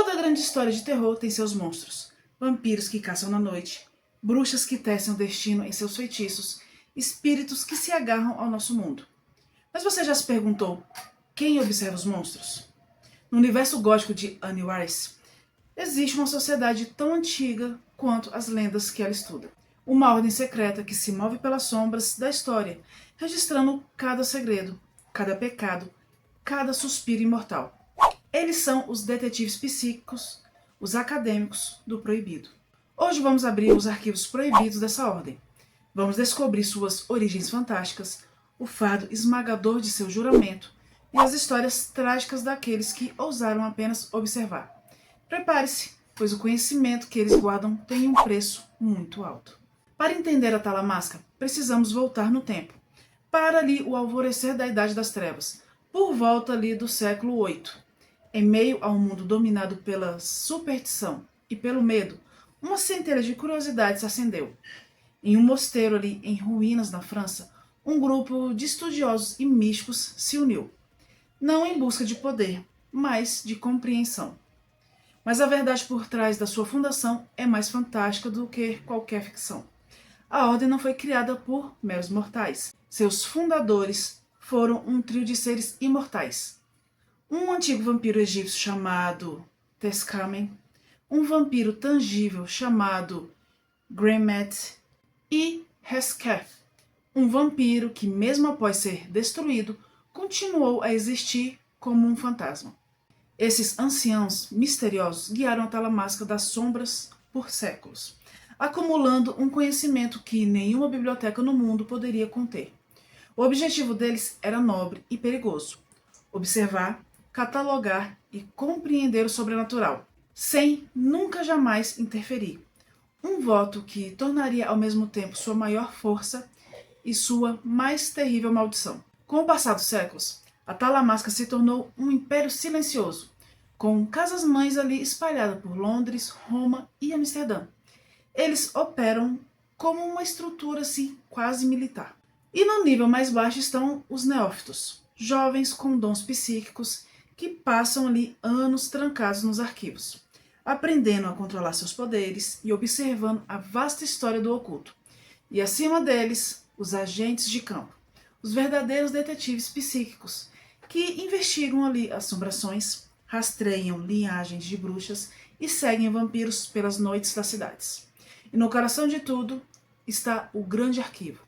Toda grande história de terror tem seus monstros. Vampiros que caçam na noite, bruxas que tecem o destino em seus feitiços, espíritos que se agarram ao nosso mundo. Mas você já se perguntou, quem observa os monstros? No universo gótico de Anne Rice, existe uma sociedade tão antiga quanto as lendas que ela estuda. Uma ordem secreta que se move pelas sombras da história, registrando cada segredo, cada pecado, cada suspiro imortal. Eles são os detetives psíquicos, os acadêmicos do proibido. Hoje vamos abrir os arquivos proibidos dessa ordem. Vamos descobrir suas origens fantásticas, o fardo esmagador de seu juramento e as histórias trágicas daqueles que ousaram apenas observar. Prepare-se, pois o conhecimento que eles guardam tem um preço muito alto. Para entender a Talamasca, precisamos voltar no tempo, para ali o alvorecer da Idade das Trevas, por volta ali do século VIII. Em meio a um mundo dominado pela superstição e pelo medo, uma centelha de curiosidade se acendeu. Em um mosteiro ali em ruínas na França, um grupo de estudiosos e místicos se uniu, não em busca de poder, mas de compreensão. Mas a verdade por trás da sua fundação é mais fantástica do que qualquer ficção. A ordem não foi criada por meros mortais. Seus fundadores foram um trio de seres imortais. Um antigo vampiro egípcio chamado Tezcamen, um vampiro tangível chamado Gremet e Hesketh, um vampiro que, mesmo após ser destruído, continuou a existir como um fantasma. Esses anciãos misteriosos guiaram a Talamasca das sombras por séculos, acumulando um conhecimento que nenhuma biblioteca no mundo poderia conter. O objetivo deles era nobre e perigoso: observar, catalogar e compreender o sobrenatural, sem nunca jamais interferir. Um voto que tornaria ao mesmo tempo sua maior força e sua mais terrível maldição. Com o passar dos séculos, a Talamasca se tornou um império silencioso, com casas-mães ali espalhadas por Londres, Roma e Amsterdã. Eles operam como uma estrutura assim, quase militar. E no nível mais baixo estão os neófitos, jovens com dons psíquicos que passam ali anos trancados nos arquivos, aprendendo a controlar seus poderes e observando a vasta história do oculto. E acima deles, os agentes de campo, os verdadeiros detetives psíquicos, que investigam ali assombrações, rastreiam linhagens de bruxas e seguem vampiros pelas noites das cidades. E no coração de tudo está o grande arquivo.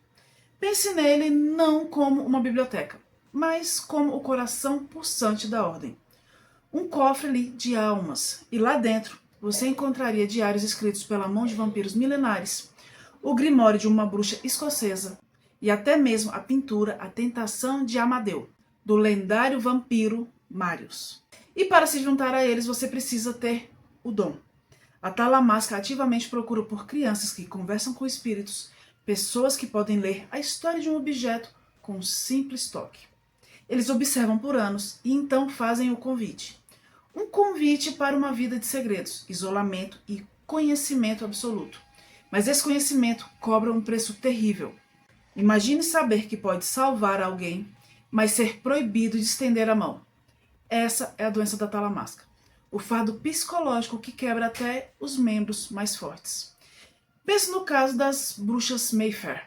Pense nele não como uma biblioteca, mas como o coração pulsante da ordem. Um cofre ali de almas, e lá dentro você encontraria diários escritos pela mão de vampiros milenares, o grimório de uma bruxa escocesa e até mesmo a pintura A Tentação de Amadeu, do lendário vampiro Marius. E para se juntar a eles você precisa ter o dom. A Talamasca ativamente procura por crianças que conversam com espíritos, pessoas que podem ler a história de um objeto com um simples toque. Eles observam por anos e então fazem o convite. Um convite para uma vida de segredos, isolamento e conhecimento absoluto. Mas esse conhecimento cobra um preço terrível. Imagine saber que pode salvar alguém, mas ser proibido de estender a mão. Essa é a doença da Talamasca. O fardo psicológico que quebra até os membros mais fortes. Pense no caso das bruxas Mayfair.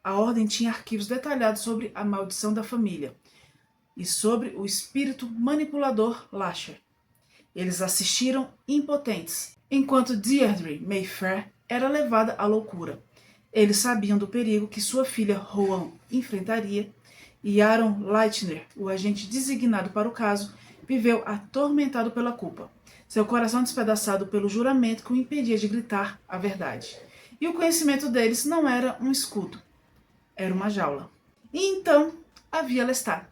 A ordem tinha arquivos detalhados sobre a maldição da família e sobre o espírito manipulador Lasher. Eles assistiram impotentes, enquanto Deirdre Mayfair era levada à loucura. Eles sabiam do perigo que sua filha Rowan enfrentaria, e Aaron Leitner, o agente designado para o caso, viveu atormentado pela culpa, seu coração despedaçado pelo juramento que o impedia de gritar a verdade. E o conhecimento deles não era um escudo, era uma jaula. E então havia Lestat.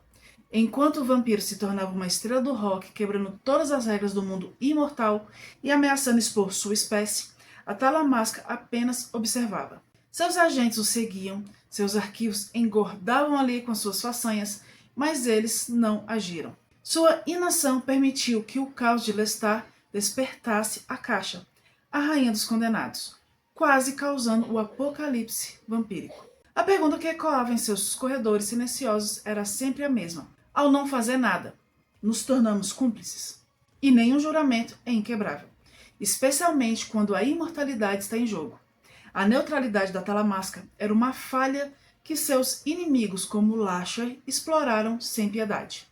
Enquanto o vampiro se tornava uma estrela do rock, quebrando todas as regras do mundo imortal e ameaçando expor sua espécie, a Talamasca apenas observava. Seus agentes o seguiam, seus arquivos engordavam ali com suas façanhas, mas eles não agiram. Sua inação permitiu que o caos de Lestat despertasse a Caixa, a rainha dos condenados, quase causando o apocalipse vampírico. A pergunta que ecoava em seus corredores silenciosos era sempre a mesma. Ao não fazer nada, nos tornamos cúmplices? e nenhum juramento é inquebrável, especialmente quando a imortalidade está em jogo. A neutralidade da Talamasca era uma falha que seus inimigos, como Lasher, exploraram sem piedade.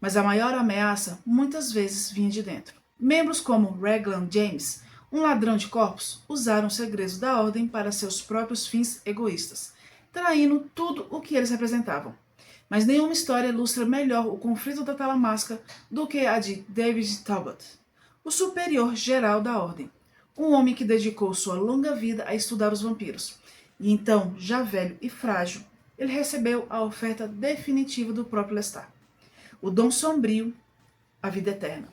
Mas a maior ameaça muitas vezes vinha de dentro. Membros como Raglan James, um ladrão de corpos, usaram os segredos da Ordem para seus próprios fins egoístas, traindo tudo o que eles representavam. Mas nenhuma história ilustra melhor o conflito da Talamasca do que a de David Talbot, o superior geral da Ordem, um homem que dedicou sua longa vida a estudar os vampiros. E então, já velho e frágil, ele recebeu a oferta definitiva do próprio Lestat: o dom sombrio, a vida eterna.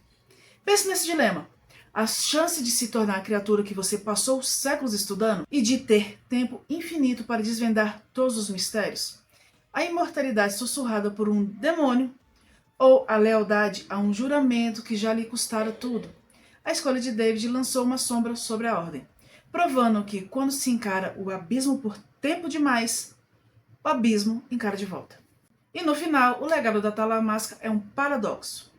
Pense nesse dilema. A chance de se tornar a criatura que você passou séculos estudando e de ter tempo infinito para desvendar todos os mistérios? A imortalidade sussurrada por um demônio ou a lealdade a um juramento que já lhe custara tudo? A escolha de David lançou uma sombra sobre a Ordem, provando que quando se encara o abismo por tempo demais, o abismo encara de volta. E no final, o legado da Talamasca é um paradoxo.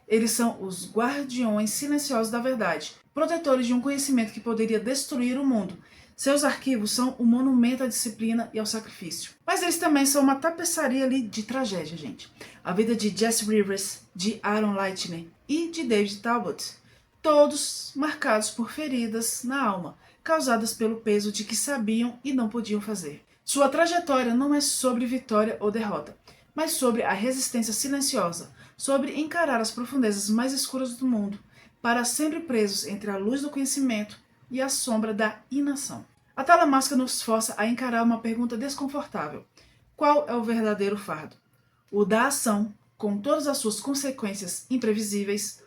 Eles são os guardiões silenciosos da verdade, protetores de um conhecimento que poderia destruir o mundo. Seus arquivos são um monumento à disciplina e ao sacrifício. Mas eles também são uma tapeçaria ali de tragédia, gente. A vida de Jesse Rivers, de Aaron Leitner e de David Talbot, todos marcados por feridas na alma, causadas pelo peso de que sabiam e não podiam fazer. Sua trajetória não é sobre vitória ou derrota, mas sobre a resistência silenciosa, sobre encarar as profundezas mais escuras do mundo, para sempre presos entre a luz do conhecimento e a sombra da inação. A Talamasca nos força a encarar uma pergunta desconfortável: qual é o verdadeiro fardo? O da ação, com todas as suas consequências imprevisíveis,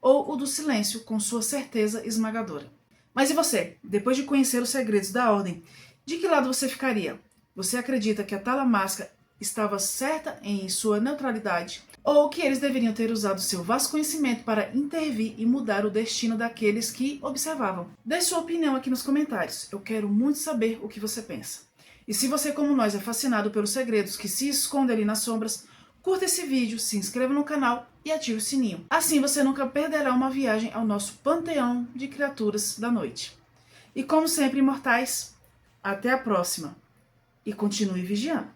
ou o do silêncio, com sua certeza esmagadora? Mas e você? Depois de conhecer os segredos da Ordem, de que lado você ficaria? Você acredita que a Talamasca estava certa em sua neutralidade, ou que eles deveriam ter usado seu vasto conhecimento para intervir e mudar o destino daqueles que observavam? Deixe sua opinião aqui nos comentários, eu quero muito saber o que você pensa. E se você, como nós, é fascinado pelos segredos que se escondem ali nas sombras, curta esse vídeo, se inscreva no canal e ative o sininho. Assim você nunca perderá uma viagem ao nosso panteão de criaturas da noite. E como sempre, imortais, até a próxima. E continue vigiando.